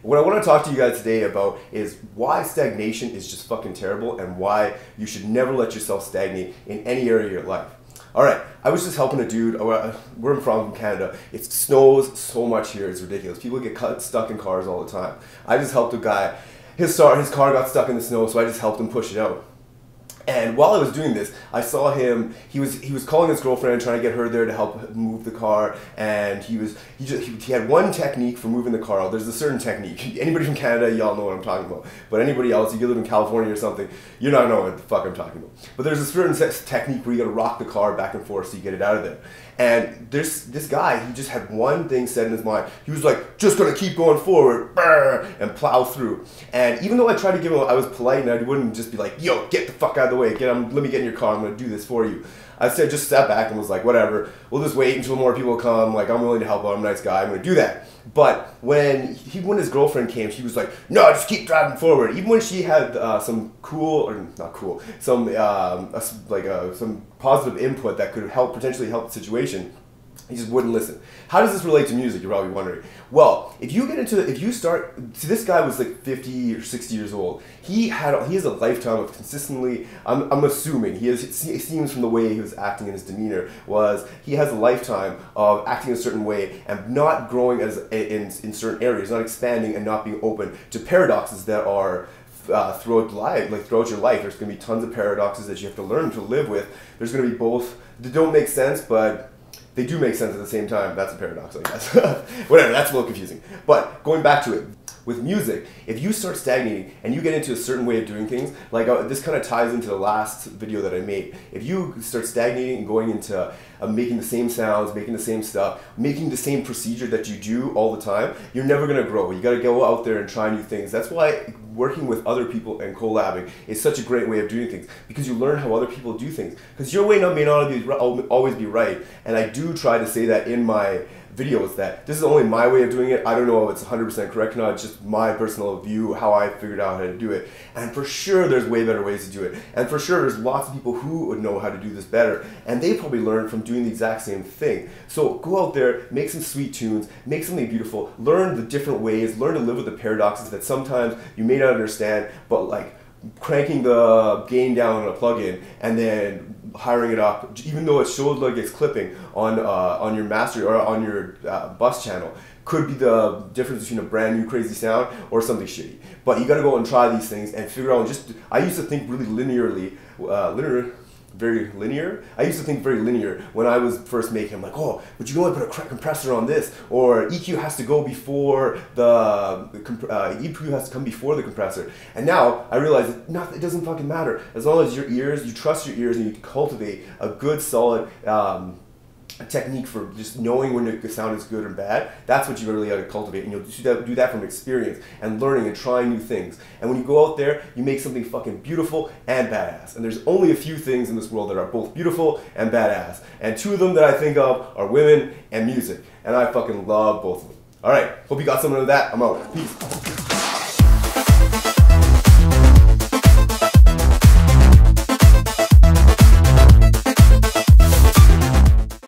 What I want to talk to you guys today about is why stagnation is just fucking terrible and why you should never let yourself stagnate in any area of your life. Alright, I was just helping a dude, we're from Canada, it snows so much here, it's ridiculous. People get stuck in cars all the time. I just helped a guy, his car got stuck in the snow, so I just helped him push it out. And while I was doing this, I saw him, he was calling his girlfriend, trying to get her there to help move the car, and he had one technique for moving the car out. There's a certain technique. Anybody from Canada, y'all know what I'm talking about. But anybody else, if you live in California or something, you're not knowing what the fuck I'm talking about. But there's a certain technique where you gotta rock the car back and forth so you get it out of there. And this guy, he just had one thing set in his mind. He was like, just gonna keep going forward, and plow through. And even though I tried to give him, I was polite and I wouldn't just be like, yo, get the fuck out of the way, let me get in your car, I'm gonna do this for you. I just sat back and was like, whatever, we'll just wait until more people come, like I'm willing to help out, I'm a nice guy, I'm gonna do that. But when his girlfriend came, she was like, no, just keep driving forward. Even when she had some some positive input that could potentially help the situation, he just wouldn't listen. How does this relate to music, you're probably wondering? Well, if you start, see, this guy was like 50 or 60 years old. He has a lifetime of consistently, I'm assuming, it seems from the way he was acting and his demeanor, he has a lifetime of acting a certain way and not growing in certain areas, not expanding and not being open to paradoxes that are throughout your life. There's going to be tons of paradoxes that you have to learn to live with. There's going to be both that don't make sense, but they do make sense at the same time. That's a paradox, I guess. Whatever, that's a little confusing. But going back to it, with music, if you start stagnating and you get into a certain way of doing things, like this kind of ties into the last video that I made. If you start stagnating and going into making the same sounds, making the same stuff, making the same procedure that you do all the time, you're never going to grow. You got to go out there and try new things. That's why working with other people and collabing is such a great way of doing things, because you learn how other people do things. Because your way may not always be right, and I do try to say that in my videos that this is only my way of doing it. I don't know if it's 100% correct or not. It's just my personal view, how I figured out how to do it. And for sure there's way better ways to do it. And for sure there's lots of people who would know how to do this better, and they probably learned from doing the exact same thing. So go out there, make some sweet tunes, make something beautiful, learn the different ways, learn to live with the paradoxes that sometimes you may not understand, but like cranking the gain down on a plugin and then hiring it up, even though it shows like it's clipping on your master or on your bus channel, could be the difference between a brand new crazy sound or something shitty. But you got to go and try these things and figure out. I used to think really linearly, very linear. I used to think very linear when I was first making. I'm like, oh, but you can only put a compressor on this, or EQ has to go before EQ has to come before the compressor. And now I realize that it doesn't fucking matter as long as you trust your ears and you cultivate a good, solid technique for just knowing when the sound is good or bad. That's what you really got to cultivate, and you'll do that from experience and learning and trying new things. And when you go out there, you make something fucking beautiful and badass. And there's only a few things in this world that are both beautiful and badass. And two of them that I think of are women and music. And I fucking love both of them. Alright, hope you got something out of that. I'm out. Peace.